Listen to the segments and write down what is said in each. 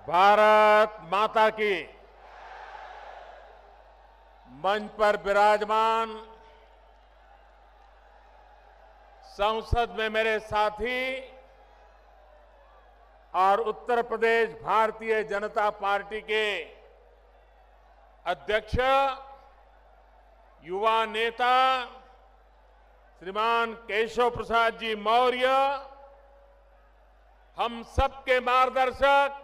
भारत माता की। मंच पर विराजमान संसद में मेरे साथी और उत्तर प्रदेश भारतीय जनता पार्टी के अध्यक्ष, युवा नेता श्रीमान केशव प्रसाद जी मौर्य, हम सबके मार्गदर्शक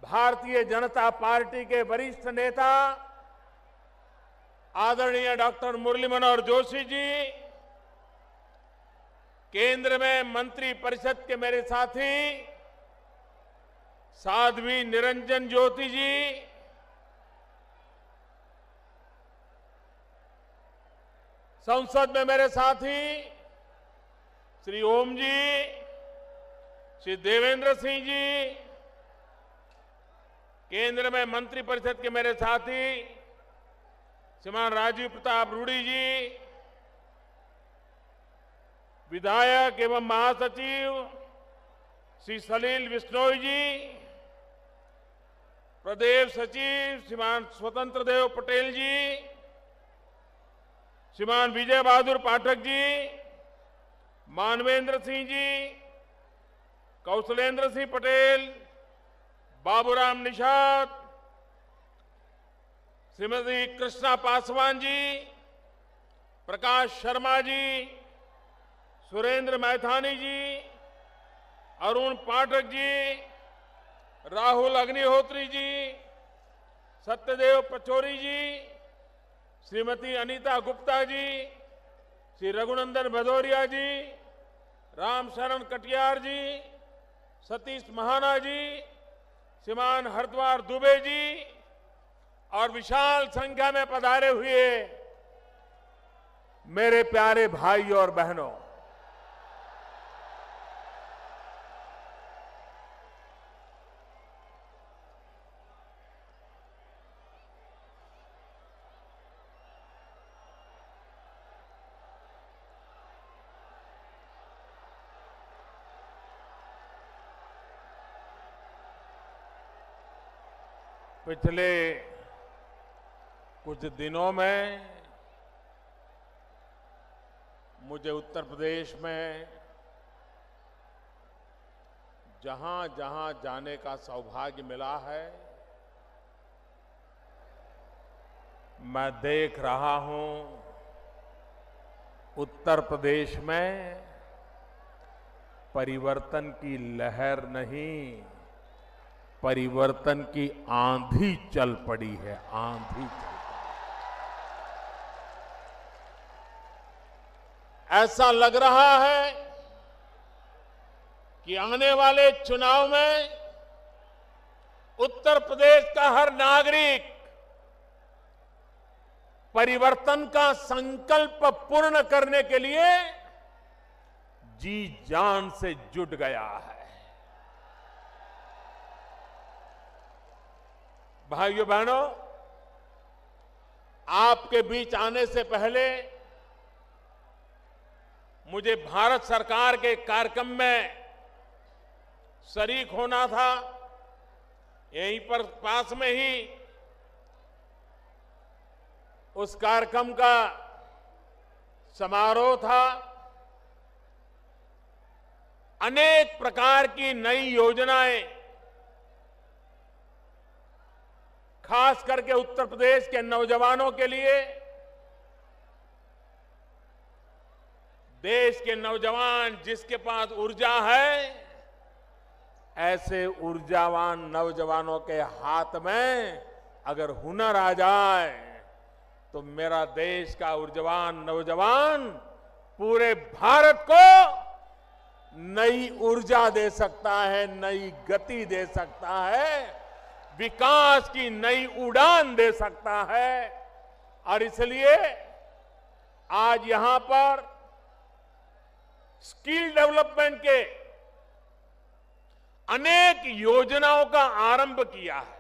भारतीय जनता पार्टी के वरिष्ठ नेता आदरणीय डॉक्टर मुरली मनोहर जोशी जी, केंद्र में मंत्री परिषद के मेरे साथी साध्वी निरंजन ज्योति जी, संसद में मेरे साथी श्री ओम जी, श्री देवेंद्र सिंह जी, केंद्र में मंत्री परिषद के मेरे साथी श्रीमान राजीव प्रताप रूडी जी, विधायक एवं महासचिव श्री सलील बिश्नोई जी, प्रदेश सचिव श्रीमान स्वतंत्र देव पटेल जी, श्रीमान विजय बहादुर पाठक जी, मानवेंद्र सिंह जी, कौशलेंद्र सिंह पटेल, बाबूराम निषाद, श्रीमती कृष्णा पासवान जी, प्रकाश शर्मा जी, सुरेंद्र मैथानी जी, अरुण पाठक जी, राहुल अग्निहोत्री जी, सत्यदेव पचौरी जी, श्रीमती अनीता गुप्ता जी, श्री रघुनंदन भदौरिया जी, रामशरण कटियार जी, सतीश महाना जी, श्रीमान हरद्वार दुबे जी और विशाल संख्या में पधारे हुए मेरे प्यारे भाई और बहनों, पिछले कुछ दिनों में मुझे उत्तर प्रदेश में जहां जहां जाने का सौभाग्य मिला है, मैं देख रहा हूं उत्तर प्रदेश में परिवर्तन की लहर नहीं, परिवर्तन की आंधी चल पड़ी है, आंधी चल पड़ी। ऐसा लग रहा है कि आने वाले चुनाव में उत्तर प्रदेश का हर नागरिक परिवर्तन का संकल्प पूर्ण करने के लिए जी जान से जुट गया है। भाइयों बहनों, आपके बीच आने से पहले मुझे भारत सरकार के कार्यक्रम में शरीक होना था। यहीं पर पास में ही उस कार्यक्रम का समारोह था। अनेक प्रकार की नई योजनाएं खास करके उत्तर प्रदेश के नौजवानों के लिए, देश के नौजवान जिसके पास ऊर्जा है, ऐसे ऊर्जावान नौजवानों के हाथ में अगर हुनर आ जाए तो मेरा देश का ऊर्जावान नौजवान पूरे भारत को नई ऊर्जा दे सकता है, नई गति दे सकता है, विकास की नई उड़ान दे सकता है। और इसलिए आज यहां पर स्किल डेवलपमेंट के अनेक योजनाओं का आरंभ किया है।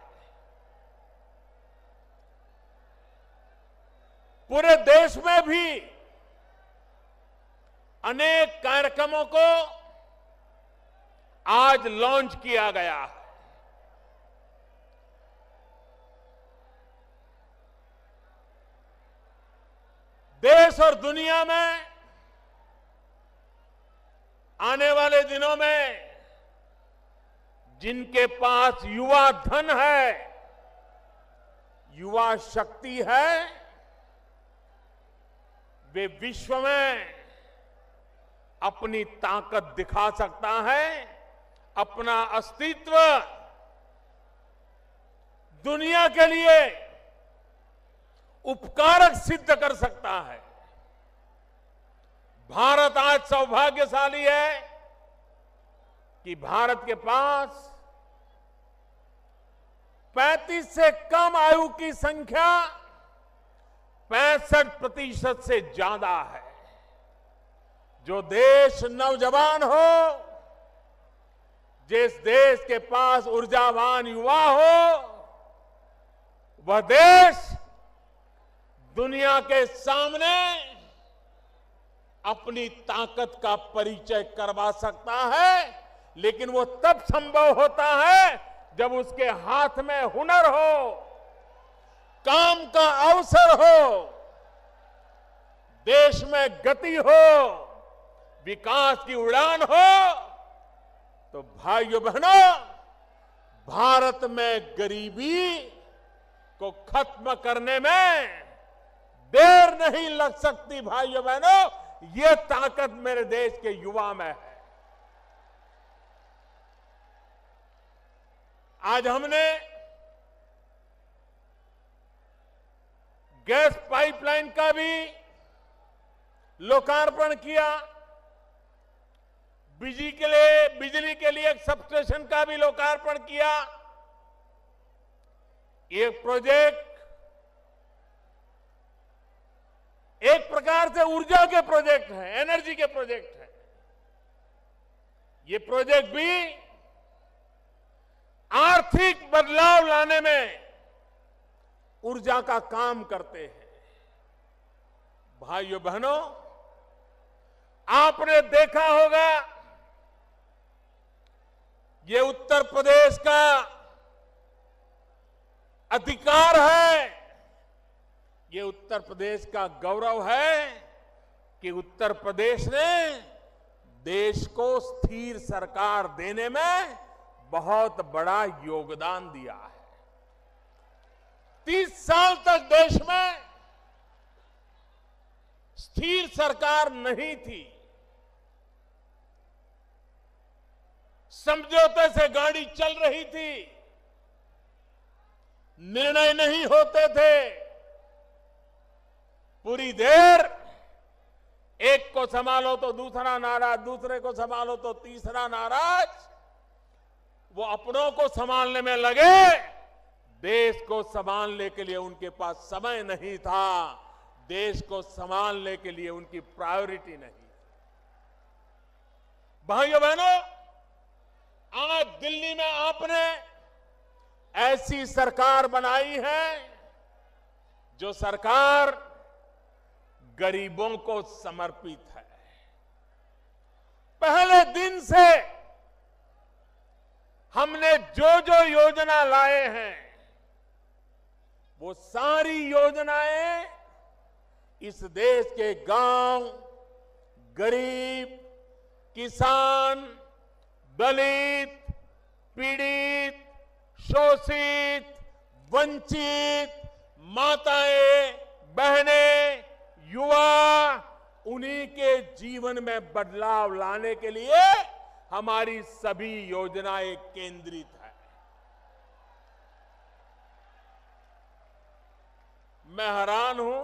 पूरे देश में भी अनेक कार्यक्रमों को आज लॉन्च किया गया है। देश और दुनिया में आने वाले दिनों में जिनके पास युवा धन है, युवा शक्ति है, वे विश्व में अपनी ताकत दिखा सकता है, अपना अस्तित्व दुनिया के लिए उपकारक सिद्ध कर सकता है। भारत आज सौभाग्यशाली है कि भारत के पास 35 से कम आयु की संख्या 65% से ज्यादा है। जो देश नौजवान हो, जिस देश के पास ऊर्जावान युवा हो, वह देश दुनिया के सामने अपनी ताकत का परिचय करवा सकता है। लेकिन वो तब संभव होता है जब उसके हाथ में हुनर हो, काम का अवसर हो, देश में गति हो, विकास की उड़ान हो। तो भाइयों बहनों, भारत में गरीबी को खत्म करने में देर नहीं लग सकती। भाइयों बहनों, ये ताकत मेरे देश के युवा में है। आज हमने गैस पाइपलाइन का भी लोकार्पण किया, बिजली के लिए एक सबस्टेशन का भी लोकार्पण किया। ये प्रोजेक्ट एक प्रकार से ऊर्जा के प्रोजेक्ट है, एनर्जी के प्रोजेक्ट है। ये प्रोजेक्ट भी आर्थिक बदलाव लाने में ऊर्जा का काम करते हैं। भाइयों बहनों, आपने देखा होगा ये उत्तर प्रदेश का अधिकार है, ये उत्तर प्रदेश का गौरव है कि उत्तर प्रदेश ने देश को स्थिर सरकार देने में बहुत बड़ा योगदान दिया है। 30 साल तक देश में स्थिर सरकार नहीं थी। समझौते से गाड़ी चल रही थी, निर्णय नहीं होते थे। पूरी देर एक को संभालो तो दूसरा नाराज, दूसरे को संभालो तो तीसरा नाराज। वो अपनों को संभालने में लगे, देश को संभालने के लिए उनके पास समय नहीं था, देश को संभालने के लिए उनकी प्रायोरिटी नहीं। भाइयों बहनों, आज दिल्ली में आपने ऐसी सरकार बनाई है जो सरकार गरीबों को समर्पित है। पहले दिन से हमने जो जो योजना लाए हैं, वो सारी योजनाएं इस देश के गांव, गरीब, किसान, दलित, पीड़ित, शोषित, वंचित, माताएं, बहनें, युवा, उन्हीं के जीवन में बदलाव लाने के लिए हमारी सभी योजनाएं केंद्रित है। मैं हैरान हूं,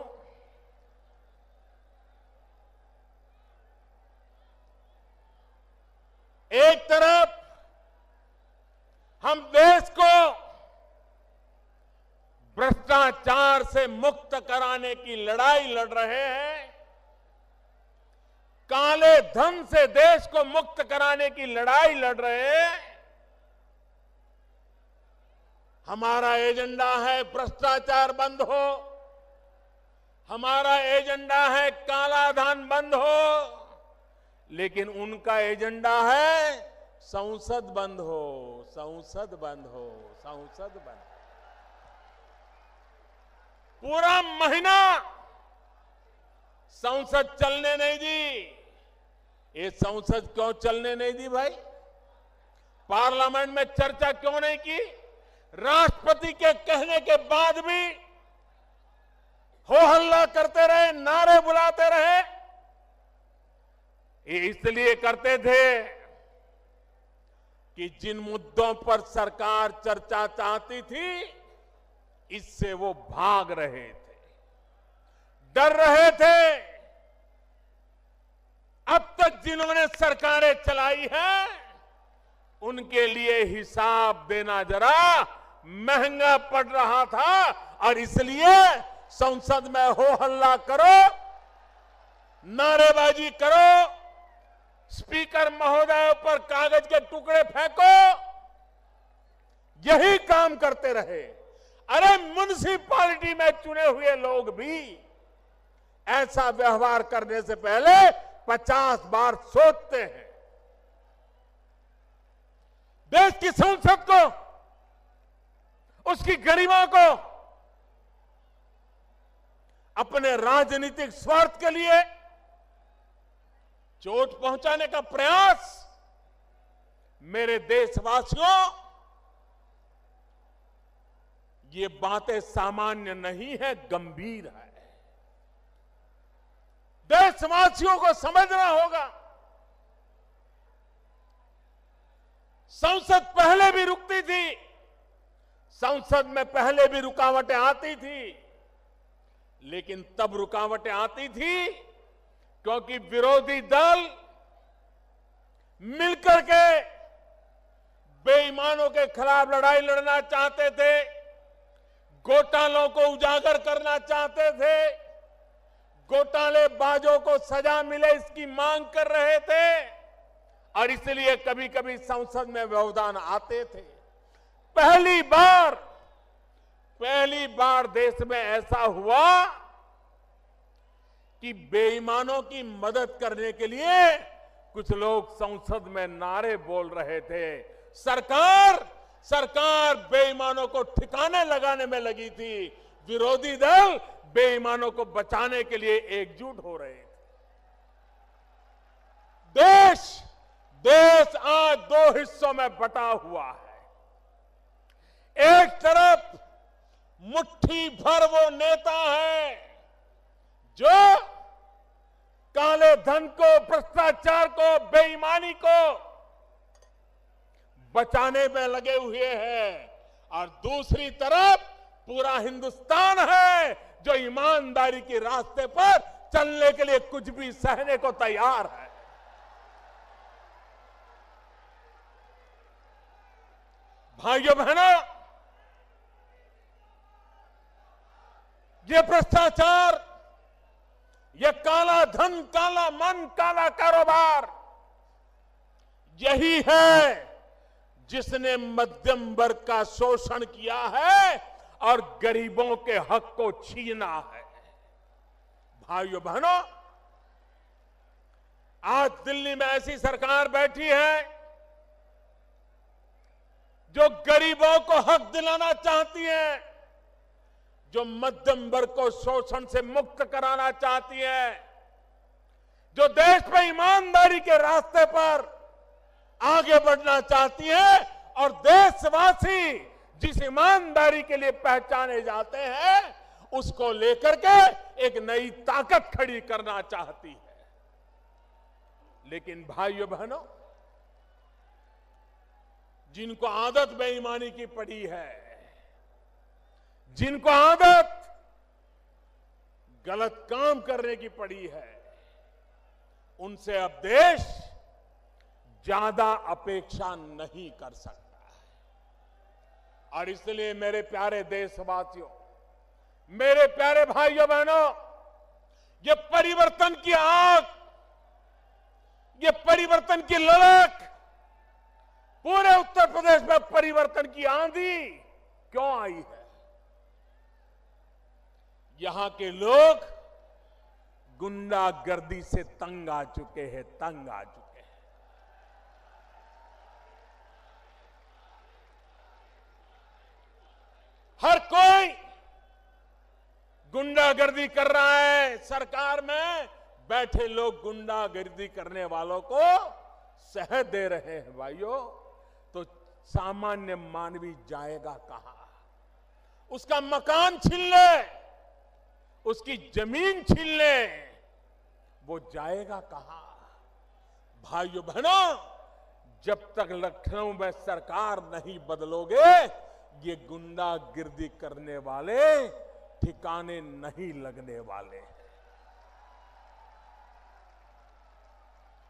एक तरफ हम देश को भ्रष्टाचार से मुक्त कराने की लड़ाई लड़ रहे हैं, काले धन से देश को मुक्त कराने की लड़ाई लड़ रहे हैं। हमारा एजेंडा है भ्रष्टाचार बंद हो, हमारा एजेंडा है काला धन बंद हो, लेकिन उनका एजेंडा है संसद बंद हो, संसद बंद हो, संसद बंद हो। पूरा महीना संसद चलने नहीं दी। ये संसद क्यों चलने नहीं दी भाई? पार्लियामेंट में चर्चा क्यों नहीं की? राष्ट्रपति के कहने के बाद भी हो हल्ला करते रहे, नारे बुलाते रहे। ये इसलिए करते थे कि जिन मुद्दों पर सरकार चर्चा चाहती थी, इससे वो भाग रहे थे, डर रहे थे। अब तक जिन्होंने सरकारें चलाई हैं, उनके लिए हिसाब देना जरा महंगा पड़ रहा था। और इसलिए संसद में हो हल्ला करो, नारेबाजी करो, स्पीकर महोदय पर कागज के टुकड़े फेंको, यही काम करते रहे। अरे म्युनिसिपैलिटी में चुने हुए लोग भी ऐसा व्यवहार करने से पहले 50 बार सोचते हैं। देश की संसद को, उसकी गरिमा को अपने राजनीतिक स्वार्थ के लिए चोट पहुंचाने का प्रयास, मेरे देशवासियों, ये बातें सामान्य नहीं है, गंभीर है। देशवासियों को समझना होगा। संसद पहले भी रुकती थी, संसद में पहले भी रुकावटें आती थी, लेकिन तब रुकावटें आती थी क्योंकि विरोधी दल मिलकर के बेईमानों के खिलाफ लड़ाई लड़ना चाहते थे, घोटालों को उजागर करना चाहते थे, घोटालेबाजों को सजा मिले इसकी मांग कर रहे थे, और इसलिए कभी कभी संसद में व्यवधान आते थे। पहली बार देश में ऐसा हुआ कि बेईमानों की मदद करने के लिए कुछ लोग संसद में नारे बोल रहे थे। सरकार बेईमानों को ठिकाने लगाने में लगी थी, विरोधी दल बेईमानों को बचाने के लिए एकजुट हो रहे थे। देश आज दो हिस्सों में बटा हुआ है। एक तरफ मुट्ठी भर वो नेता है जो काले धन को, भ्रष्टाचार को, बेईमानी को बचाने में लगे हुए हैं, और दूसरी तरफ पूरा हिंदुस्तान है जो ईमानदारी के रास्ते पर चलने के लिए कुछ भी सहने को तैयार है। भाइयों बहनों, ये भ्रष्टाचार, ये काला धन, काला मन, काला कारोबार, यही है जिसने मध्यम वर्ग का शोषण किया है और गरीबों के हक को छीना है। भाइयों बहनों, आज दिल्ली में ऐसी सरकार बैठी है जो गरीबों को हक दिलाना चाहती है, जो मध्यम वर्ग को शोषण से मुक्त कराना चाहती है, जो देश में ईमानदारी के रास्ते पर आगे बढ़ना चाहती है, और देशवासी जिस ईमानदारी के लिए पहचाने जाते हैं उसको लेकर के एक नई ताकत खड़ी करना चाहती है। लेकिन भाइयों बहनों, जिनको आदत बेईमानी की पड़ी है, जिनको आदत गलत काम करने की पड़ी है, उनसे अब देश ज्यादा अपेक्षा नहीं कर सकता है। और इसलिए मेरे प्यारे देशवासियों, मेरे प्यारे भाइयों बहनों, ये परिवर्तन की आग, ये परिवर्तन की ललक, पूरे उत्तर प्रदेश में परिवर्तन की आंधी क्यों आई है? यहां के लोग गुंडागर्दी से तंग आ चुके हैं, तंग आ चुके हैं। हर कोई गुंडागर्दी कर रहा है। सरकार में बैठे लोग गुंडागर्दी करने वालों को सह दे रहे हैं भाइयों, तो सामान्य मानवी जाएगा कहां? उसका मकान छीन ले, उसकी जमीन छीन ले, वो जाएगा कहां? भाइयों बहनों, जब तक लखनऊ में सरकार नहीं बदलोगे, ये गुंडागिर्दी करने वाले ठिकाने नहीं लगने वाले।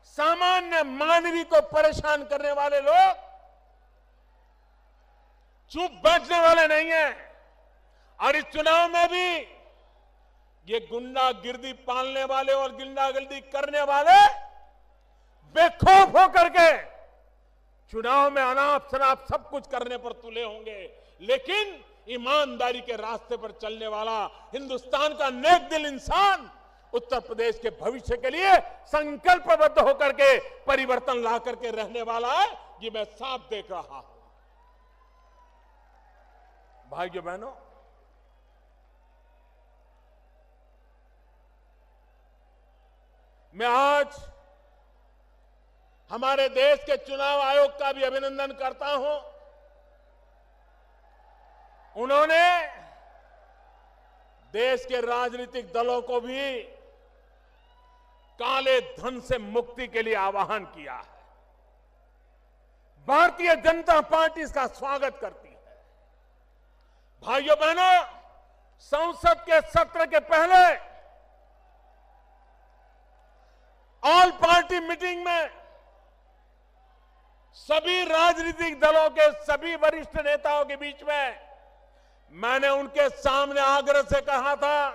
सामान्य मानवी को परेशान करने वाले लोग चुप बैठने वाले नहीं हैं। और इस चुनाव में भी ये गुंडागिर्दी पालने वाले और गुंडागिर्दी करने वाले बेखौफ होकर के चुनाव में अनाप शनाप सब कुछ करने पर तुले होंगे, लेकिन ईमानदारी के रास्ते पर चलने वाला हिंदुस्तान का नेक दिल इंसान उत्तर प्रदेश के भविष्य के लिए संकल्पबद्ध होकर के परिवर्तन ला करके रहने वाला है, ये मैं साफ देख रहा हूं। भाइयों बहनों, मैं आज हमारे देश के चुनाव आयोग का भी अभिनंदन करता हूं। उन्होंने देश के राजनीतिक दलों को भी काले धन से मुक्ति के लिए आह्वान किया है। भारतीय जनता पार्टी इसका स्वागत करती है। भाइयों बहनों, संसद के सत्र के पहले ऑल पार्टी मीटिंग में सभी राजनीतिक दलों के सभी वरिष्ठ नेताओं के बीच में मैंने उनके सामने आग्रह से कहा था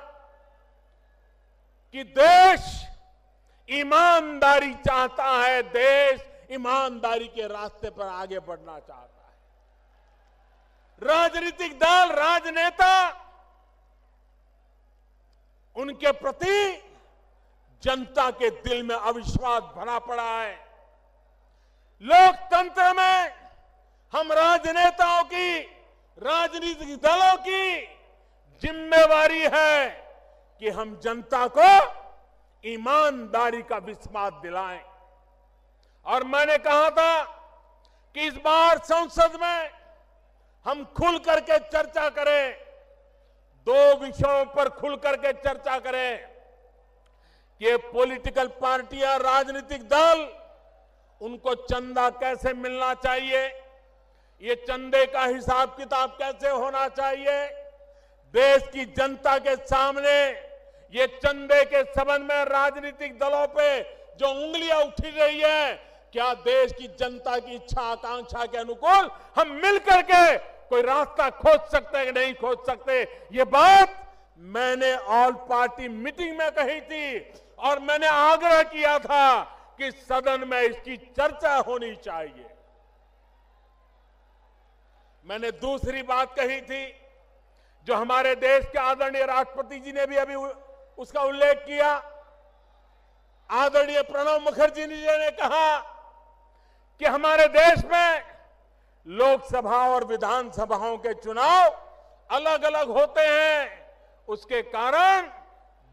कि देश ईमानदारी चाहता है, देश ईमानदारी के रास्ते पर आगे बढ़ना चाहता है। राजनीतिक दल, राजनेता, उनके प्रति जनता के दिल में अविश्वास भरा पड़ा है। लोकतंत्र में हम राजनेताओं की, राजनीतिक दलों की जिम्मेवारी है कि हम जनता को ईमानदारी का विश्वास दिलाएं। और मैंने कहा था कि इस बार संसद में हम खुल करके चर्चा करें, दो विषयों पर खुल करके चर्चा करें कि पॉलिटिकल पार्टियां, राजनीतिक दल, उनको चंदा कैसे मिलना चाहिए, ये चंदे का हिसाब किताब कैसे होना चाहिए, देश की जनता के सामने ये चंदे के संबंध में राजनीतिक दलों पे जो उंगलियां उठी रही है, क्या देश की जनता की इच्छा आकांक्षा के अनुकूल हम मिलकर के कोई रास्ता खोज सकते हैं कि नहीं खोज सकते? ये बात मैंने ऑल पार्टी मीटिंग में कही थी और मैंने आग्रह किया था कि सदन में इसकी चर्चा होनी चाहिए। मैंने दूसरी बात कही थी, जो हमारे देश के आदरणीय राष्ट्रपति जी ने भी अभी उसका उल्लेख किया। आदरणीय प्रणब मुखर्जी जी ने कहा कि हमारे देश में लोकसभा और विधानसभाओं के चुनाव अलग अलग होते हैं, उसके कारण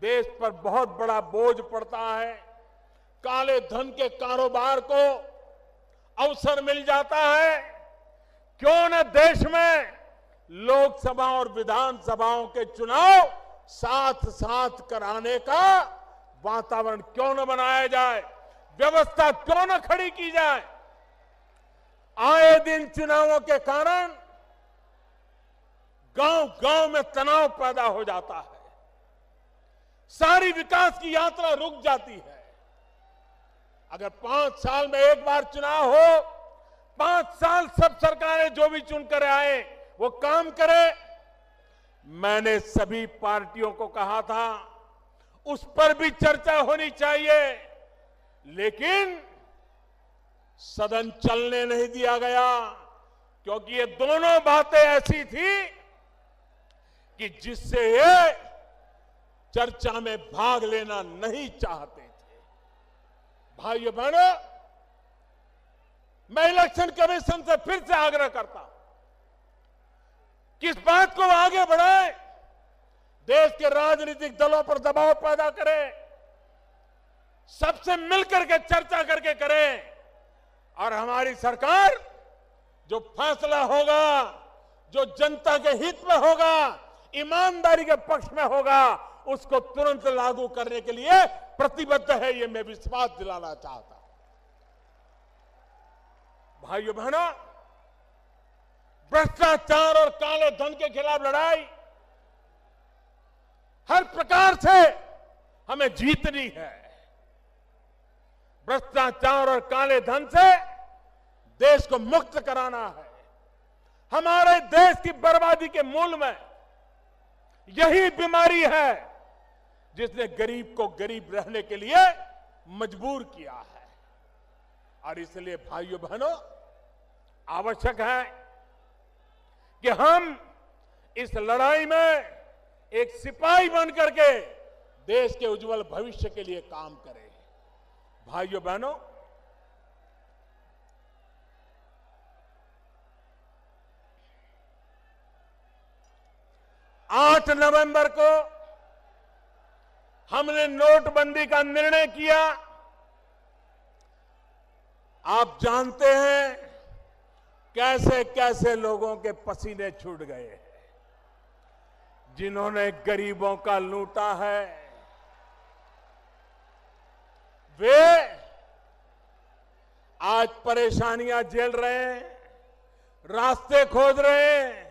देश पर बहुत बड़ा बोझ पड़ता है, काले धन के कारोबार को अवसर मिल जाता है। क्यों न देश में लोकसभा और विधानसभाओं के चुनाव साथ साथ कराने का वातावरण क्यों न बनाया जाए, व्यवस्था क्यों न खड़ी की जाए। आए दिन चुनावों के कारण गांव-गांव में तनाव पैदा हो जाता है, सारी विकास की यात्रा रुक जाती है। अगर 5 साल में एक बार चुनाव हो, 5 साल सब सरकारें जो भी चुनकर आए वो काम करे। मैंने सभी पार्टियों को कहा था उस पर भी चर्चा होनी चाहिए, लेकिन सदन चलने नहीं दिया गया, क्योंकि ये दोनों बातें ऐसी थी कि जिससे ये चर्चा में भाग लेना नहीं चाहते थे। भाइयों बहनों, मैं इलेक्शन कमीशन से फिर से आग्रह करता हूं, किस बात को आगे बढ़ाए, देश के राजनीतिक दलों पर दबाव पैदा करें, सबसे मिलकर के चर्चा करके करें और हमारी सरकार जो फैसला होगा, जो जनता के हित में होगा, ईमानदारी के पक्ष में होगा, उसको तुरंत लागू करने के लिए प्रतिबद्ध है, ये मैं विश्वास दिलाना चाहता हूं। भाइयों बहनों, भ्रष्टाचार और काले धन के खिलाफ लड़ाई हर प्रकार से हमें जीतनी है। भ्रष्टाचार और काले धन से देश को मुक्त कराना है। हमारे देश की बर्बादी के मूल में यही बीमारी है जिसने गरीब को गरीब रहने के लिए मजबूर किया है। और इसलिए भाइयों बहनों, आवश्यक है कि हम इस लड़ाई में एक सिपाही बनकर के देश के उज्जवल भविष्य के लिए काम करें। भाइयों बहनों, आठ नवंबर को हमने नोटबंदी का निर्णय किया। आप जानते हैं कैसे कैसे लोगों के पसीने छूट गए हैं, जिन्होंने गरीबों का लूटा है। वे आज परेशानियां झेल रहे हैं, रास्ते खोज रहे हैं।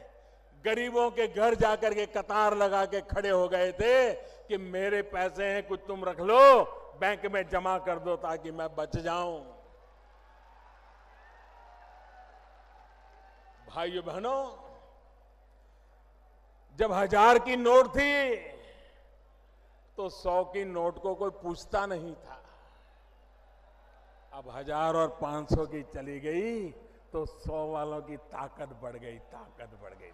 गरीबों के घर जाकर के कतार लगा के खड़े हो गए थे कि मेरे पैसे हैं, कुछ तुम रख लो, बैंक में जमा कर दो ताकि मैं बच जाऊं। भाइयों बहनों, जब 1000 की नोट थी तो 100 की नोट को कोई पूछता नहीं था। अब 1000 और 500 की चली गई तो 100 वालों की ताकत बढ़ गई, ताकत बढ़ गई।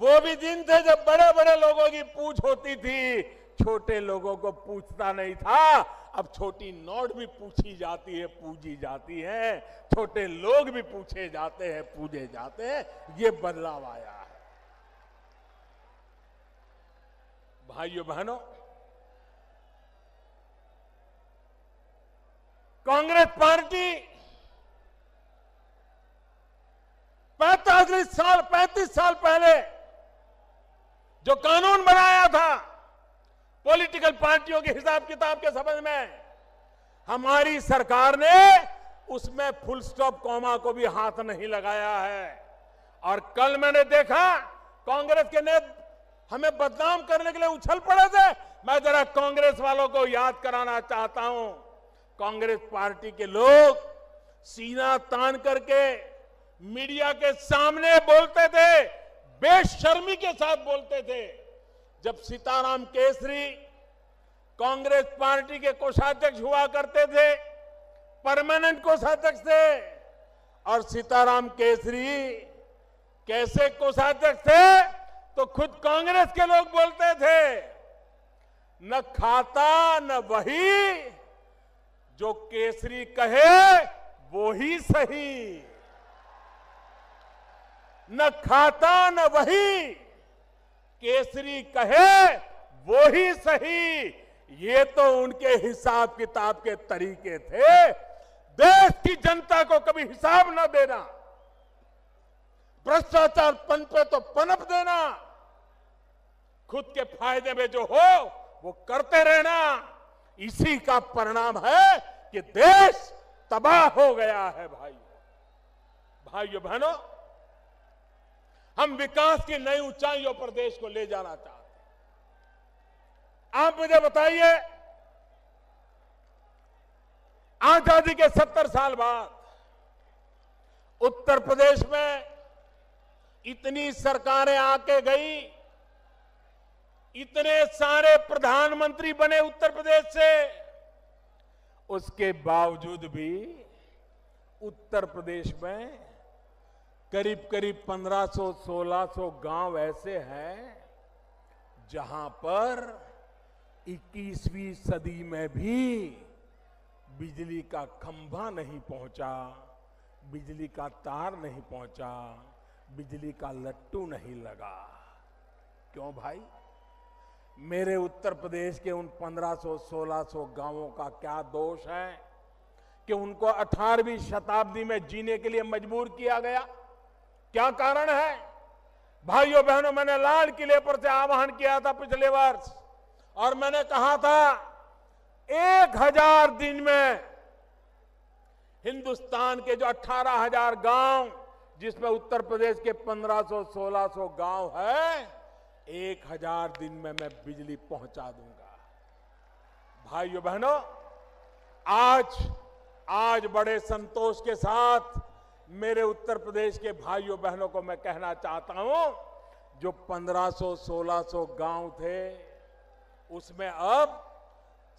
वो भी दिन थे जब बड़े बड़े लोगों की पूछ होती थी, छोटे लोगों को पूछता नहीं था। अब छोटी नोट भी पूछी जाती है, पूजी जाती है, छोटे लोग भी पूछे जाते हैं, पूजे जाते हैं। ये बदलाव आया है। भाइयों बहनों, कांग्रेस पार्टी 35 साल पहले जो कानून बनाया था पॉलिटिकल पार्टियों के हिसाब किताब के संबंध में, हमारी सरकार ने उसमें फुल स्टॉप कॉमा को भी हाथ नहीं लगाया है। और कल मैंने देखा कांग्रेस के नेता हमें बदनाम करने के लिए उछल पड़े थे। मैं जरा कांग्रेस वालों को याद कराना चाहता हूं, कांग्रेस पार्टी के लोग सीना तान करके मीडिया के सामने बोलते थे, बेशर्मी के साथ बोलते थे। जब सीताराम केसरी कांग्रेस पार्टी के कोषाध्यक्ष हुआ करते थे, परमानेंट कोषाध्यक्ष थे, और सीताराम केसरी कैसे कोषाध्यक्ष थे तो खुद कांग्रेस के लोग बोलते थे, न खाता न वही, जो केसरी कहे वो ही सही। न खाता न वही, केसरी कहे वो ही सही। ये तो उनके हिसाब किताब के तरीके थे। देश की जनता को कभी हिसाब न देना, भ्रष्टाचार पनपे तो पनप देना, खुद के फायदे में जो हो वो करते रहना। इसी का परिणाम है कि देश तबाह हो गया है। भाइयों बहनों, हम विकास की नई ऊंचाइयों पर देश को ले जाना चाहते हैं। आप मुझे बताइए, आजादी के 70 साल बाद उत्तर प्रदेश में इतनी सरकारें आके गई, इतने सारे प्रधानमंत्री बने उत्तर प्रदेश से, उसके बावजूद भी उत्तर प्रदेश में करीब करीब 1500-1600 गांव ऐसे हैं जहां पर 21वीं सदी में भी बिजली का खंभा नहीं पहुंचा, बिजली का तार नहीं पहुंचा, बिजली का लट्टू नहीं लगा। क्यों भाई? मेरे उत्तर प्रदेश के उन 1500-1600 गांवों का क्या दोष है कि उनको 18वीं शताब्दी में जीने के लिए मजबूर किया गया? क्या कारण है? भाइयों बहनों, मैंने लाल किले पर से आह्वान किया था पिछले वर्ष, और मैंने कहा था 1000 दिन में हिंदुस्तान के जो 18,000 गांव, जिसमें उत्तर प्रदेश के 1500-1600 गांव है, 1000 दिन में मैं बिजली पहुंचा दूंगा। भाइयों बहनों, आज बड़े संतोष के साथ मेरे उत्तर प्रदेश के भाइयों बहनों को मैं कहना चाहता हूं, जो 1500-1600 गांव थे, उसमें अब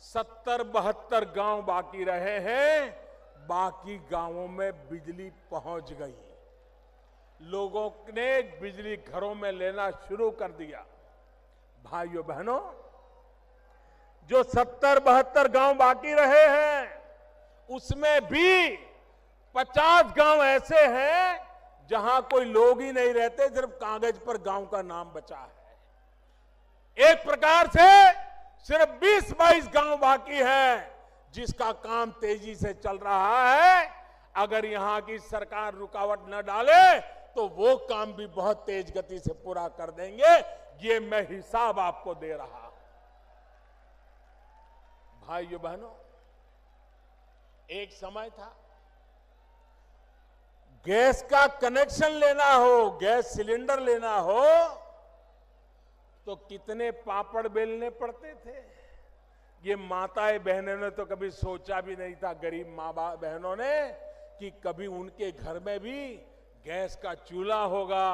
70-72 गांव बाकी रहे हैं। बाकी गांवों में बिजली पहुंच गई, लोगों ने बिजली घरों में लेना शुरू कर दिया। भाइयों बहनों, जो 70-72 गांव बाकी रहे हैं, उसमें भी 50 गांव ऐसे हैं जहां कोई लोग ही नहीं रहते, सिर्फ कागज पर गांव का नाम बचा है। एक प्रकार से सिर्फ 20-22 गांव बाकी है जिसका काम तेजी से चल रहा है। अगर यहां की सरकार रुकावट न डाले तो वो काम भी बहुत तेज गति से पूरा कर देंगे। ये मैं हिसाब आपको दे रहा हूं। भाइयों बहनों, एक समय था गैस का कनेक्शन लेना हो, गैस सिलेंडर लेना हो, तो कितने पापड़ बेलने पड़ते थे। ये माताएं बहनों ने तो कभी सोचा भी नहीं था, गरीब माँ बहनों ने, कि कभी उनके घर में भी गैस का चूल्हा होगा,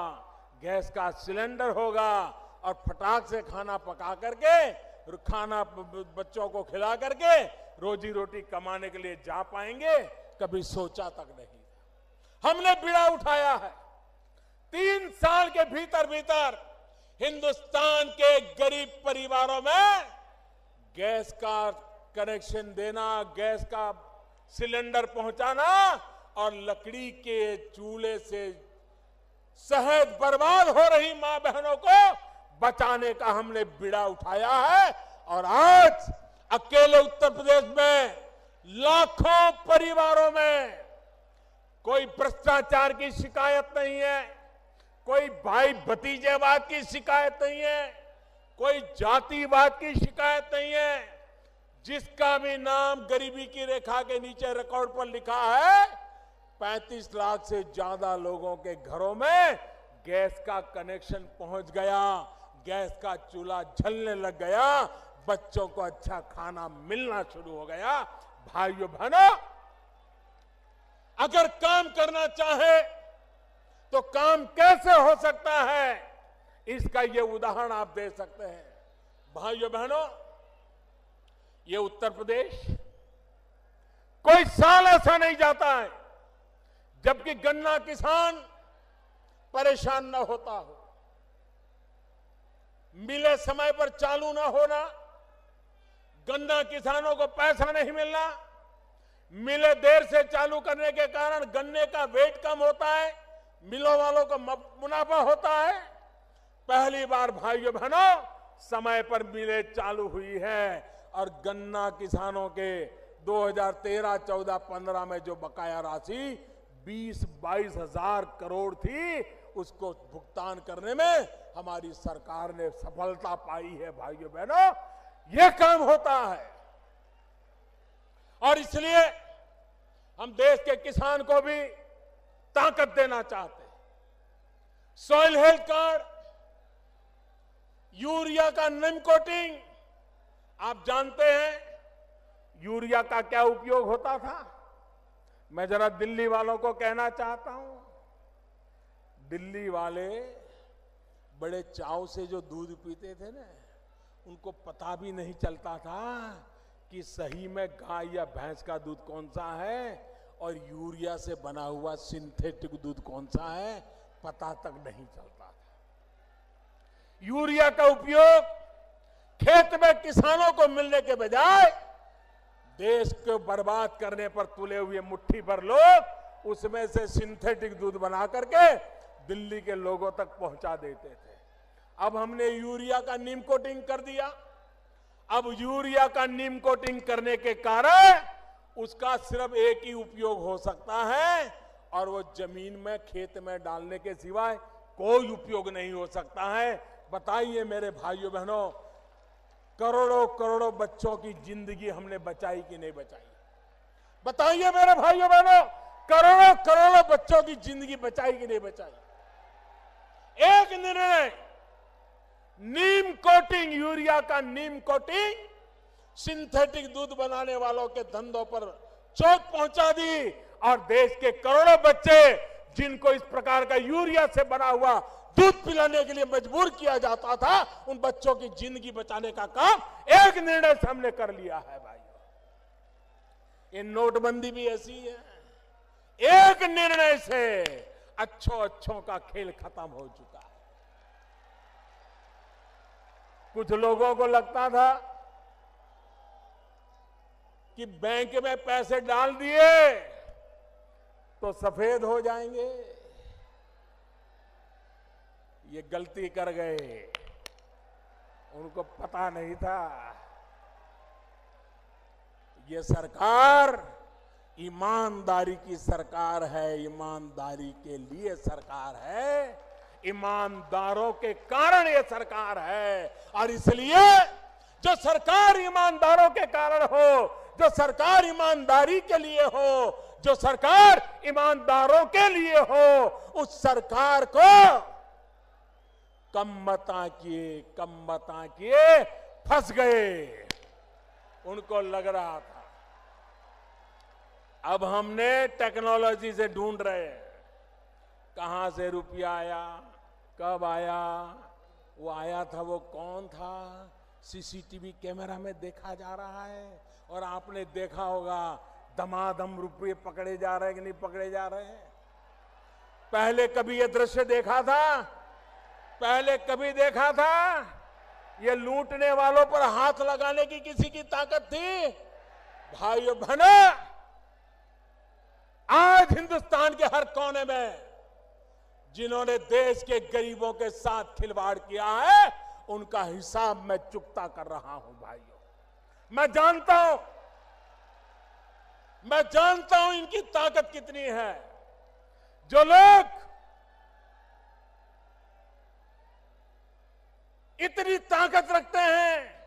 गैस का सिलेंडर होगा, और फटाक से खाना पका करके, खाना बच्चों को खिला करके रोजी रोटी कमाने के लिए जा पाएंगे। कभी सोचा तक नहीं। हमने बीड़ा उठाया है। 3 साल के भीतर हिंदुस्तान के गरीब परिवारों में गैस का कनेक्शन देना, गैस का सिलेंडर पहुंचाना, और लकड़ी के चूल्हे से शहद बर्बाद हो रही मां बहनों को बचाने का हमने बीड़ा उठाया है। और आज अकेले उत्तर प्रदेश में लाखों परिवारों में कोई भ्रष्टाचार की शिकायत नहीं है, कोई भाई भतीजेवाद की शिकायत नहीं है, कोई जातिवाद की शिकायत नहीं है। जिसका भी नाम गरीबी की रेखा के नीचे रिकॉर्ड पर लिखा है, 35 लाख से ज्यादा लोगों के घरों में गैस का कनेक्शन पहुंच गया, गैस का चूल्हा जलने लग गया, बच्चों को अच्छा खाना मिलना शुरू हो गया। भाइयों बहनों, अगर काम करना चाहे तो काम कैसे हो सकता है, इसका ये उदाहरण आप दे सकते हैं। भाइयों बहनों, ये उत्तर प्रदेश, कोई साल ऐसा नहीं जाता है जबकि गन्ना किसान परेशान न होता हो। मिले समय पर चालू न होना, गन्ना किसानों को पैसा नहीं मिलना, मिले देर से चालू करने के कारण गन्ने का वेट कम होता है, मिलों वालों को मुनाफा होता है। पहली बार भाइयों बहनों समय पर मिलें चालू हुई है, और गन्ना किसानों के 2013, 14, 15 में जो बकाया राशि 20-22 हजार करोड़ थी, उसको भुगतान करने में हमारी सरकार ने सफलता पाई है। भाइयों बहनों, यह काम होता है, और इसलिए हम देश के किसान को भी ताकत देना चाहते हैं। सॉइल हेल्थ कार्ड, यूरिया का निम कोटिंग, आप जानते हैं यूरिया का क्या उपयोग होता था। मैं जरा दिल्ली वालों को कहना चाहता हूं, दिल्ली वाले बड़े चाव से जो दूध पीते थे ना, उनको पता भी नहीं चलता था कि सही में गाय या भैंस का दूध कौन सा है और यूरिया से बना हुआ सिंथेटिक दूध कौन सा है, पता तक नहीं चलता था। यूरिया का उपयोग खेत में किसानों को मिलने के बजाय देश को बर्बाद करने पर तुले हुए मुट्ठी भर लोग उसमें से सिंथेटिक दूध बना करके दिल्ली के लोगों तक पहुंचा देते थे। अब हमने यूरिया का नीम कोटिंग कर दिया। अब यूरिया का नीम कोटिंग करने के कारण उसका सिर्फ एक ही उपयोग हो सकता है और वो जमीन में खेत में डालने के सिवाय कोई उपयोग नहीं हो सकता है। बताइए मेरे भाइयों बहनों, करोड़ों करोड़ों बच्चों की जिंदगी हमने बचाई कि नहीं बचाई? बताइए मेरे भाइयों बहनों, करोड़ों करोड़ों बच्चों की जिंदगी बचाई कि नहीं बचाई? एक निर्णय, नीम कोटिंग, यूरिया का नीम कोटिंग सिंथेटिक दूध बनाने वालों के धंधों पर चोट पहुंचा दी और देश के करोड़ों बच्चे जिनको इस प्रकार का यूरिया से बना हुआ दूध पिलाने के लिए मजबूर किया जाता था, उन बच्चों की जिंदगी बचाने का काम एक निर्णय से हमने कर लिया है भाइयों। ये नोटबंदी भी ऐसी है, एक निर्णय से अच्छों का खेल खत्म हो चुका है। कुछ लोगों को लगता था कि बैंक में पैसे डाल दिए तो सफेद हो जाएंगे। ये गलती कर गए, उनको पता नहीं था ये सरकार ईमानदारी की सरकार है, ईमानदारी के लिए सरकार है, ईमानदारों के कारण ये सरकार है। और इसलिए जो सरकार ईमानदारों के कारण हो, जो सरकार ईमानदारी के लिए हो, जो सरकार ईमानदारों के लिए हो, उस सरकार को कम मता किए फंस गए। उनको लग रहा था अब हमने टेक्नोलॉजी से ढूंढ रहे हैं कहां से रुपया आया, कब आया, वो आया था वो कौन था, सीसीटीवी कैमरा में देखा जा रहा है। और आपने देखा होगा दमादम रुपये पकड़े जा रहे हैं कि नहीं पकड़े जा रहे हैं। पहले कभी ये दृश्य देखा था? पहले कभी देखा था ये लूटने वालों पर हाथ लगाने की किसी की ताकत थी? भाइयों बहनों, आज हिंदुस्तान के हर कोने में जिन्होंने देश के गरीबों के साथ खिलवाड़ किया है, उनका हिसाब मैं चुकता कर रहा हूं भाइयों। मैं जानता हूं इनकी ताकत कितनी है। जो लोग इतनी ताकत रखते हैं,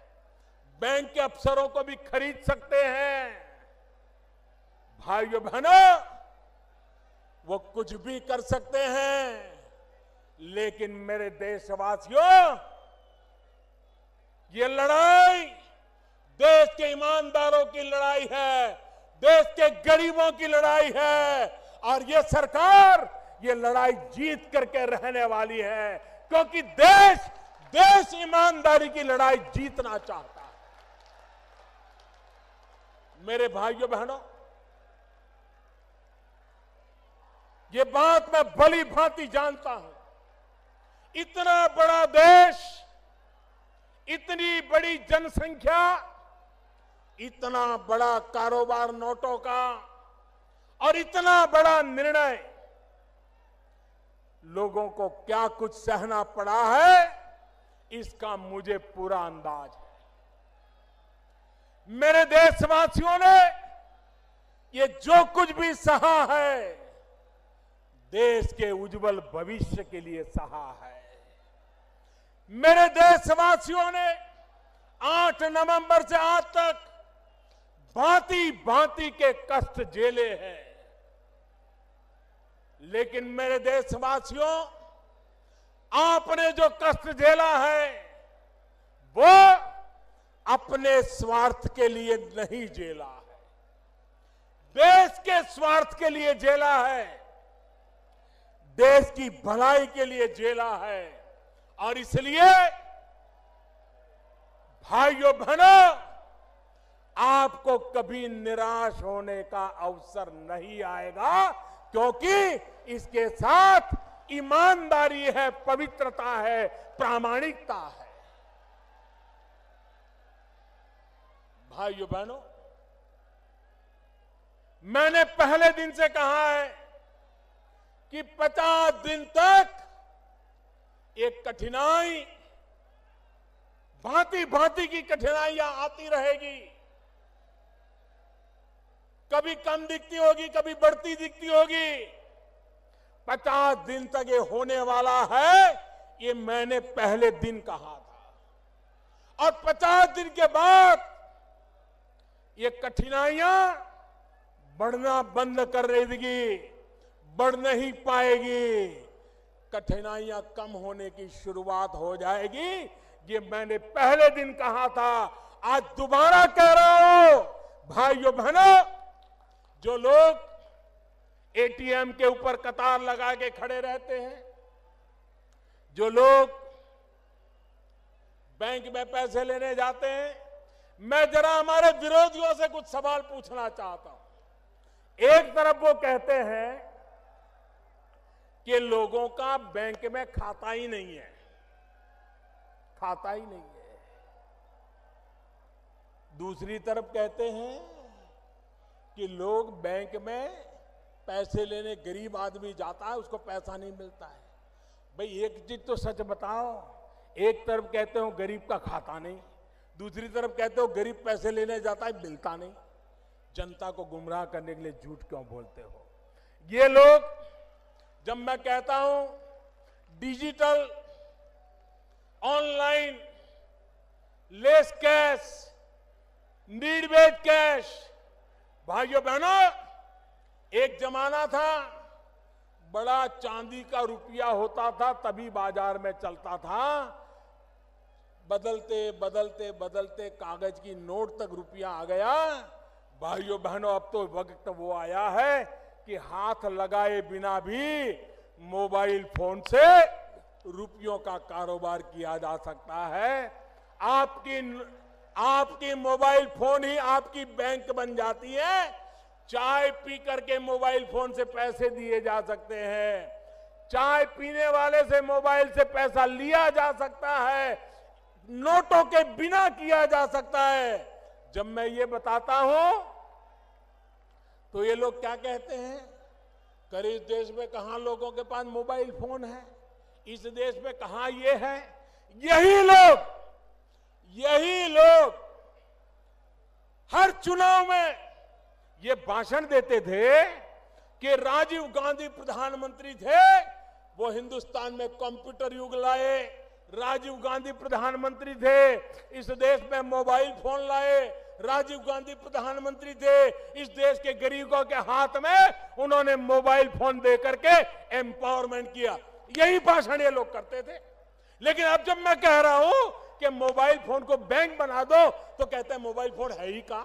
बैंक के अफसरों को भी खरीद सकते हैं। भाइयों बहनों, वो कुछ भी कर सकते हैं, लेकिन मेरे देशवासियों, ये लड़ाई देश के ईमानदारों की लड़ाई है, देश के गरीबों की लड़ाई है। और ये सरकार ये लड़ाई जीत करके रहने वाली है, क्योंकि देश ईमानदारी की लड़ाई जीतना चाहता है। मेरे भाइयों बहनों, ये बात मैं भली भांति जानता हूं। इतना बड़ा देश, इतनी बड़ी जनसंख्या, इतना बड़ा कारोबार नोटों का और इतना बड़ा निर्णय, लोगों को क्या कुछ सहना पड़ा है इसका मुझे पूरा अंदाज है। मेरे देशवासियों ने ये जो कुछ भी सहा है, देश के उज्जवल भविष्य के लिए सहा है। मेरे देशवासियों ने 8 नवंबर से आज तक भांति भांति के कष्ट झेले हैं, लेकिन मेरे देशवासियों, आपने जो कष्ट झेला है वो अपने स्वार्थ के लिए नहीं झेला है, देश के स्वार्थ के लिए झेला है, देश की भलाई के लिए झेला है। और इसलिए भाइयों बहनों, आपको कभी निराश होने का अवसर नहीं आएगा, क्योंकि इसके साथ ईमानदारी है, पवित्रता है, प्रामाणिकता है। भाइयों बहनों, मैंने पहले दिन से कहा है कि 50 दिन तक एक कठिनाई, भांति भांति की कठिनाइयां आती रहेगी। कभी कम दिखती होगी, कभी बढ़ती दिखती होगी। 50 दिन तक ये होने वाला है, ये मैंने पहले दिन कहा था। और 50 दिन के बाद ये कठिनाइयां बढ़ना बंद कर देगी, बढ़ नहीं पाएगी। कठिनाइयां कम होने की शुरुआत हो जाएगी। ये मैंने पहले दिन कहा था, आज दोबारा कह रहा हूं। भाइयों बहनों, जो लोग एटीएम के ऊपर कतार लगा के खड़े रहते हैं, जो लोग बैंक में पैसे लेने जाते हैं, मैं जरा हमारे विरोधियों से कुछ सवाल पूछना चाहता हूं। एक तरफ वो कहते हैं कि लोगों का बैंक में खाता ही नहीं है, खाता ही नहीं है। दूसरी तरफ कहते हैं कि लोग बैंक में पैसे लेने, गरीब आदमी जाता है, उसको पैसा नहीं मिलता है। भाई एक चीज तो सच बताओ, एक तरफ कहते हो गरीब का खाता नहीं, दूसरी तरफ कहते हो गरीब पैसे लेने जाता है, मिलता नहीं। जनता को गुमराह करने के लिए झूठ क्यों बोलते हो? ये लोग, जब मैं कहता हूं digital, online, less cash, need based cash, भाइयों बहनों, एक जमाना था बड़ा चांदी का रुपया होता था तभी बाजार में चलता था। बदलते बदलते बदलते कागज की नोट तक रुपया आ गया। भाइयों बहनों, अब तो वक्त वो आया है कि हाथ लगाए बिना भी मोबाइल फोन से रुपयों का कारोबार किया जा सकता है। आपकी मोबाइल फोन ही आपकी बैंक बन जाती है। चाय पी करके मोबाइल फोन से पैसे दिए जा सकते हैं, चाय पीने वाले से मोबाइल से पैसा लिया जा सकता है, नोटों के बिना किया जा सकता है। जब मैं ये बताता हूं तो ये लोग क्या कहते हैं, कर इस देश में कहां लोगों के पास मोबाइल फोन है, इस देश में कहां ये है। यही लोग हर चुनाव में ये भाषण देते थे कि राजीव गांधी प्रधानमंत्री थे, वो हिंदुस्तान में कंप्यूटर युग लाए। राजीव गांधी प्रधानमंत्री थे, इस देश में मोबाइल फोन लाए। राजीव गांधी प्रधानमंत्री थे, इस देश के गरीबों के हाथ में उन्होंने मोबाइल फोन दे करके एम्पावरमेंट किया। यही भाषण ये लोग करते थे। लेकिन अब जब मैं कह रहा हूं कि मोबाइल फोन को बैंक बना दो, तो कहते हैं मोबाइल फोन है ही कहां,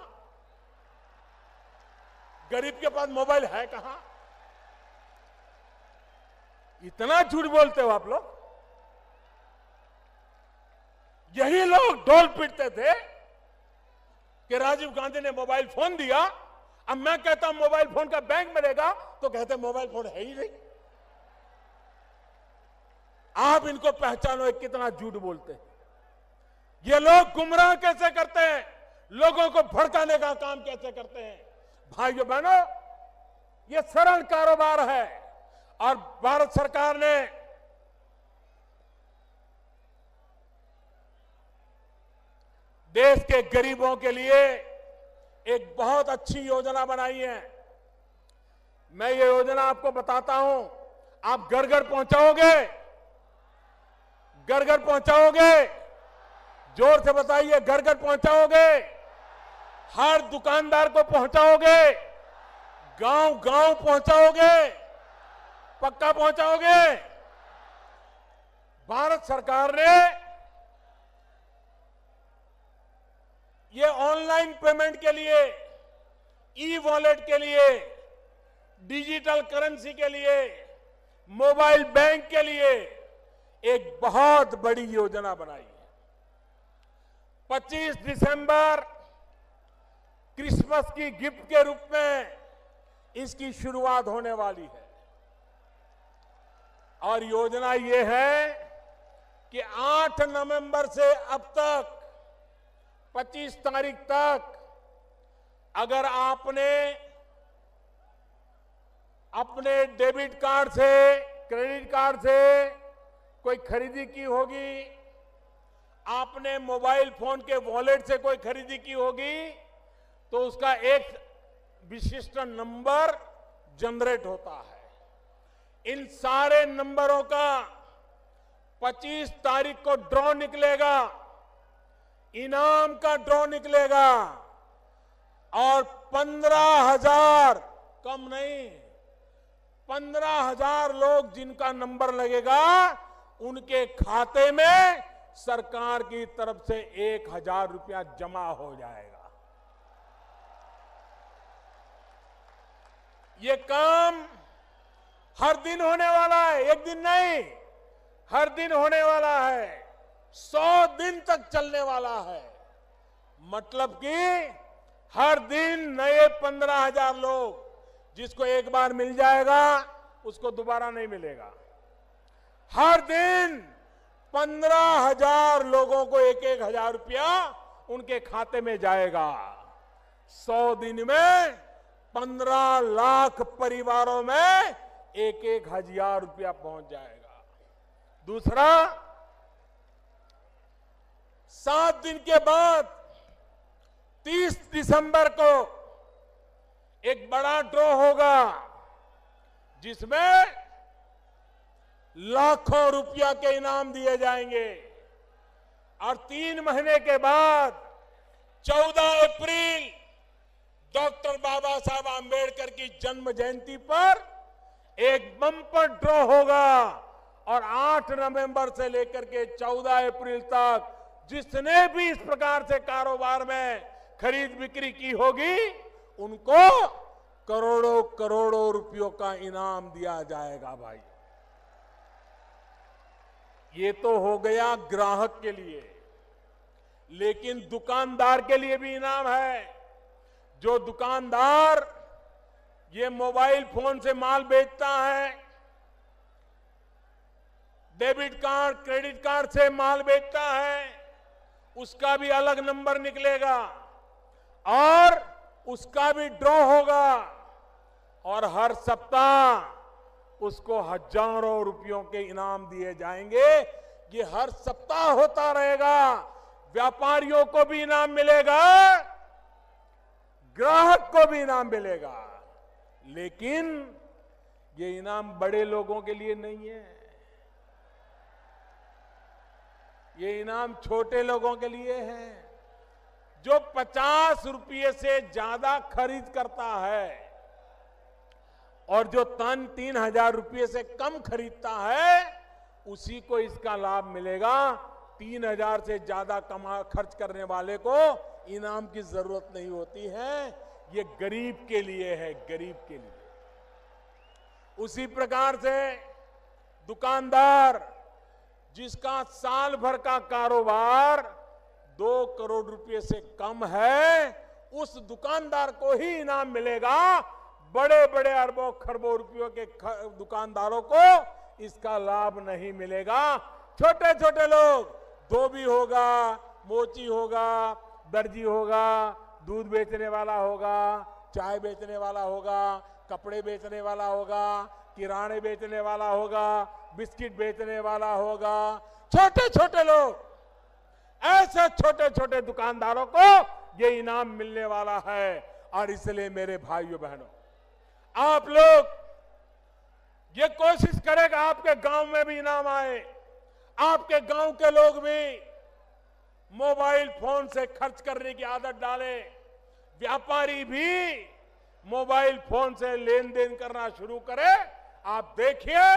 गरीब के पास मोबाइल है कहां। इतना झूठ बोलते हो आप लोग। यही लोग ढोल पीटते थे कि राजीव गांधी ने मोबाइल फोन दिया। अब मैं कहता हूं मोबाइल फोन का बैंक बनेगा, तो कहते हैं मोबाइल फोन है ही नहीं। आप इनको पहचानो, एक कितना झूठ बोलते हैं। ये लोग गुमराह कैसे करते हैं, लोगों को भड़काने का काम कैसे करते हैं। भाइयों बहनों, ये सरल कारोबार है और भारत सरकार ने देश के गरीबों के लिए एक बहुत अच्छी योजना बनाई है। मैं ये योजना आपको बताता हूं, आप घर घर पहुंचाओगे, घर घर पहुंचाओगे, जोर से बताइए, घर घर पहुंचाओगे, हर दुकानदार को पहुंचाओगे, गांव गांव पहुंचाओगे, पक्का पहुंचाओगे। भारत सरकार ने ये ऑनलाइन पेमेंट के लिए, ई वॉलेट के लिए, डिजिटल करेंसी के लिए, मोबाइल बैंक के लिए एक बहुत बड़ी योजना बनाई है। 25 दिसंबर क्रिसमस की गिफ्ट के रूप में इसकी शुरुआत होने वाली है। और योजना ये है कि 8 नवंबर से अब तक 25 तारीख तक अगर आपने अपने डेबिट कार्ड से, क्रेडिट कार्ड से कोई खरीदी की होगी, आपने मोबाइल फोन के वॉलेट से कोई खरीदी की होगी, तो उसका एक विशिष्ट नंबर जनरेट होता है। इन सारे नंबरों का 25 तारीख को ड्रॉ निकलेगा, इनाम का ड्रॉ निकलेगा और 15,000, कम नहीं, 15,000 लोग जिनका नंबर लगेगा उनके खाते में सरकार की तरफ से 1,000 रुपया जमा हो जाएगा। ये काम हर दिन होने वाला है, एक दिन नहीं, हर दिन होने वाला है, 100 दिन तक चलने वाला है। मतलब कि हर दिन नए 15,000 लोग, जिसको एक बार मिल जाएगा उसको दोबारा नहीं मिलेगा। हर दिन 15,000 लोगों को 1,000 रुपया उनके खाते में जाएगा। 100 दिन में 15 लाख परिवारों में 1,000 रुपया पहुंच जाएगा। दूसरा, 7 दिन के बाद 30 दिसंबर को एक बड़ा ड्रॉ होगा, जिसमें लाखों रुपया के इनाम दिए जाएंगे। और 3 महीने के बाद 14 अप्रैल डॉक्टर बाबा साहब आंबेडकर की जन्म जयंती पर एक बम्पर ड्रॉ होगा और 8 नवंबर से लेकर के 14 अप्रैल तक जिसने भी इस प्रकार से कारोबार में खरीद बिक्री की होगी उनको करोड़ों करोड़ों रुपयों का इनाम दिया जाएगा। भाई, ये तो हो गया ग्राहक के लिए, लेकिन दुकानदार के लिए भी इनाम है। जो दुकानदार ये मोबाइल फोन से माल बेचता है, डेबिट कार्ड, क्रेडिट कार्ड से माल बेचता है, उसका भी अलग नंबर निकलेगा और उसका भी ड्रॉ होगा और हर सप्ताह उसको हजारों रुपयों के इनाम दिए जाएंगे। ये हर सप्ताह होता रहेगा। व्यापारियों को भी इनाम मिलेगा, ग्राहक को भी इनाम मिलेगा, लेकिन ये इनाम बड़े लोगों के लिए नहीं है, ये इनाम छोटे लोगों के लिए है। जो 50 रुपये से ज्यादा खरीद करता है और जो 3,000 रुपये से कम खरीदता है, उसी को इसका लाभ मिलेगा। 3,000 से ज्यादा खर्च करने वाले को इनाम की जरूरत नहीं होती है। ये गरीब के लिए है, गरीब के लिए। उसी प्रकार से दुकानदार जिसका साल भर का कारोबार 2 करोड़ रुपए से कम है, उस दुकानदार को ही इनाम मिलेगा। बड़े बड़े अरबों खरबों रुपयों के दुकानदारों को इसका लाभ नहीं मिलेगा। छोटे छोटे लोग, धोबी होगा, मोची होगा, दर्जी होगा, दूध बेचने वाला होगा, चाय बेचने वाला होगा, कपड़े बेचने वाला होगा, किराने बेचने वाला होगा, बिस्किट बेचने वाला होगा, छोटे छोटे लोग, ऐसे छोटे छोटे दुकानदारों को ये इनाम मिलने वाला है। और इसलिए मेरे भाइयों बहनों, आप लोग ये कोशिश करेगा आपके गांव में भी इनाम आए, आपके गांव के लोग भी मोबाइल फोन से खर्च करने की आदत डालें, व्यापारी भी मोबाइल फोन से लेन देन करना शुरू करे। आप देखिए,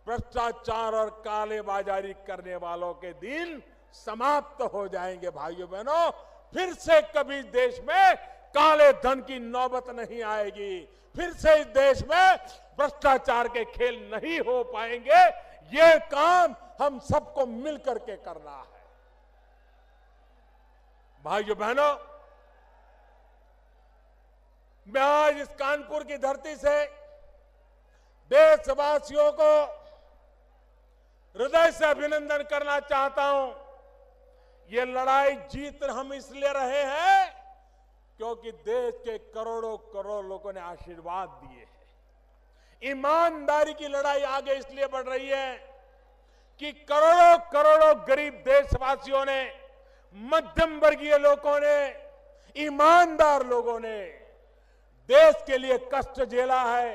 भ्रष्टाचार और कालेबाजारी करने वालों के दिन समाप्त हो जाएंगे। भाइयों बहनों, फिर से कभी देश में काले धन की नौबत नहीं आएगी, फिर से इस देश में भ्रष्टाचार के खेल नहीं हो पाएंगे। ये काम हम सबको मिलकर के करना है। भाइयों बहनों, मैं आज इस कानपुर की धरती से देशवासियों को हृदय से अभिनंदन करना चाहता हूं। ये लड़ाई जीत हम इसलिए रहे हैं क्योंकि देश के करोड़ों करोड़ लोगों ने आशीर्वाद दिए हैं। ईमानदारी की लड़ाई आगे इसलिए बढ़ रही है कि करोड़ों करोड़ों गरीब देशवासियों ने, मध्यम वर्गीय लोगों ने, ईमानदार लोगों ने देश के लिए कष्ट झेला है।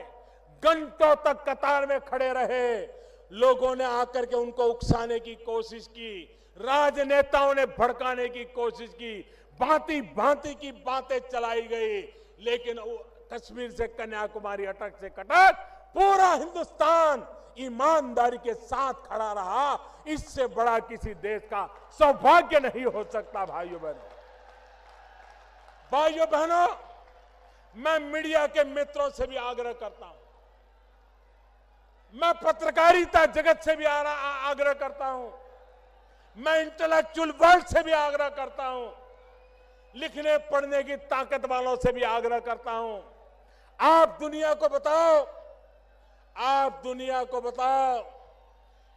घंटों तक कतार में खड़े रहे, लोगों ने आकर के उनको उकसाने की कोशिश की, राजनेताओं ने भड़काने की कोशिश की, भांति भांति की बातें चलाई गई, लेकिन कश्मीर से कन्याकुमारी, अटक से कटक, पूरा हिंदुस्तान ईमानदारी के साथ खड़ा रहा। इससे बड़ा किसी देश का सौभाग्य नहीं हो सकता। भाइयों बहनों, भाइयों बहनों, मैं मीडिया के मित्रों से भी आग्रह करता हूं, मैं पत्रकारिता जगत से भी आग्रह करता हूं, मैं इंटेलेक्चुअल वर्ल्ड से भी आग्रह करता हूं, लिखने पढ़ने की ताकत वालों से भी आग्रह करता हूं। आप दुनिया को बताओ, आप दुनिया को बताओ,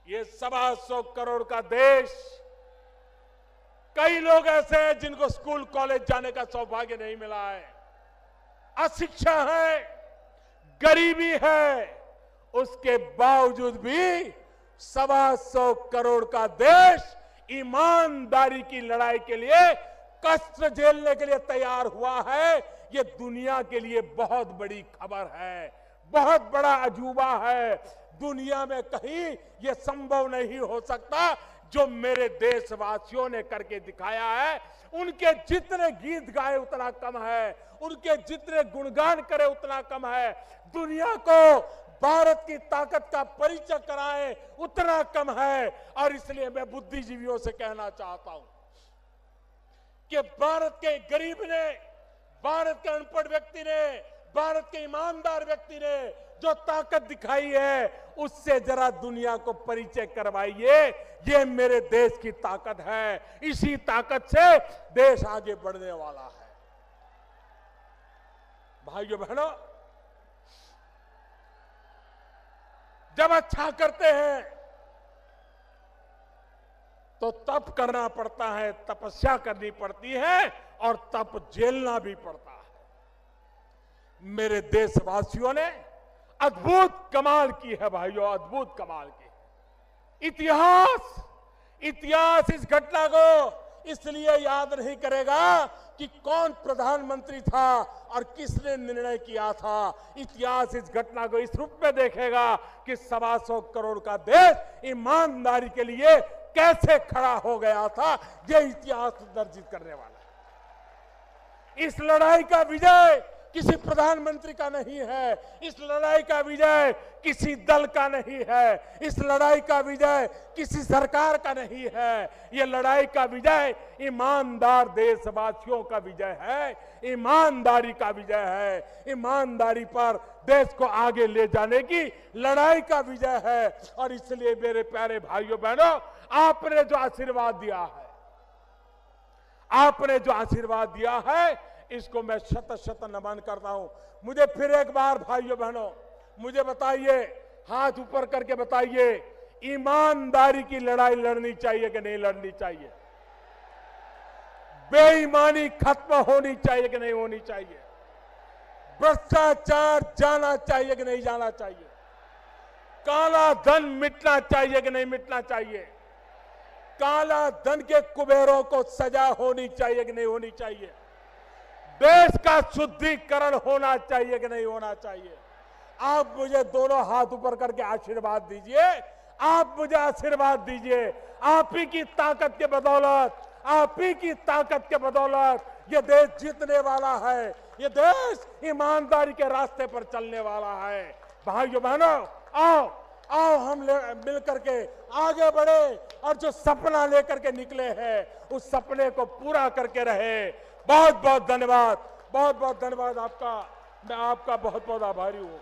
ये 125 करोड़ का देश, कई लोग ऐसे हैं जिनको स्कूल कॉलेज जाने का सौभाग्य नहीं मिला है, अशिक्षा है, गरीबी है, उसके बावजूद भी 125 करोड़ का देश ईमानदारी की लड़ाई के लिए, कष्ट झेलने के लिए तैयार हुआ है। ये दुनिया के लिए बहुत बड़ी खबर है, बहुत बड़ा अजूबा है। दुनिया में कहीं ये संभव नहीं हो सकता जो मेरे देशवासियों ने करके दिखाया है। उनके जितने गीत गाए उतना कम है, उनके जितने गुणगान करे उतना कम है। दुनिया को भारत की ताकत का परिचय कराए उतना कम है। और इसलिए मैं बुद्धिजीवियों से कहना चाहता हूं कि भारत के गरीब ने, भारत के अनपढ़ व्यक्ति ने, भारत के ईमानदार व्यक्ति ने जो ताकत दिखाई है, उससे जरा दुनिया को परिचय करवाइए। ये मेरे देश की ताकत है, इसी ताकत से देश आगे बढ़ने वाला है। भाइयों बहनों, जब अच्छा करते हैं तो तप करना पड़ता है, तपस्या करनी पड़ती है और तप झेलना भी पड़ता है। मेरे देशवासियों ने अद्भुत कमाल की है भाइयों, अद्भुत कमाल की। इतिहास इस घटना को इसलिए याद नहीं करेगा कि कौन प्रधानमंत्री था और किसने निर्णय किया था। इतिहास इस घटना को इस रूप में देखेगा कि 125 करोड़ का देश ईमानदारी के लिए कैसे खड़ा हो गया था। यह इतिहास दर्जित करने वाला है। इस लड़ाई का विजय किसी प्रधानमंत्री का नहीं है, इस लड़ाई का विजय किसी दल का नहीं है, इस लड़ाई का विजय किसी सरकार का नहीं है। यह लड़ाई का विजय ईमानदार देशवासियों का विजय है, ईमानदारी का विजय है। ईमानदारी पर देश को आगे ले जाने की लड़ाई का विजय है। और इसलिए मेरे प्यारे भाइयों बहनों, आपने जो आशीर्वाद दिया है, आपने जो आशीर्वाद दिया है, इसको मैं शत शत नमन करता हूं। मुझे फिर एक बार भाइयों बहनों, मुझे बताइए, हाथ ऊपर करके बताइए, ईमानदारी की लड़ाई लड़नी चाहिए कि नहीं लड़नी चाहिए? बेईमानी खत्म होनी चाहिए कि नहीं होनी चाहिए? भ्रष्टाचार जाना चाहिए कि नहीं जाना चाहिए? काला धन मिटना चाहिए कि नहीं मिटना चाहिए? काला धन के कुबेरों को सजा होनी चाहिए कि नहीं होनी चाहिए? देश का शुद्धिकरण होना चाहिए कि नहीं होना चाहिए? आप मुझे दोनों हाथ ऊपर करके आशीर्वाद दीजिए, आप मुझे आशीर्वाद दीजिए। आप ही की ताकत के बदौलत, आप ही की ताकत के बदौलत ये देश जीतने वाला है, ये देश ईमानदारी के रास्ते पर चलने वाला है। भाइयों बहनों, आओ आओ हम मिल करके आगे बढ़े और जो सपना लेकर के निकले हैं उस सपने को पूरा करके रहे। बहुत बहुत धन्यवाद, बहुत बहुत धन्यवाद आपका। मैं आपका बहुत बहुत आभारी हूं।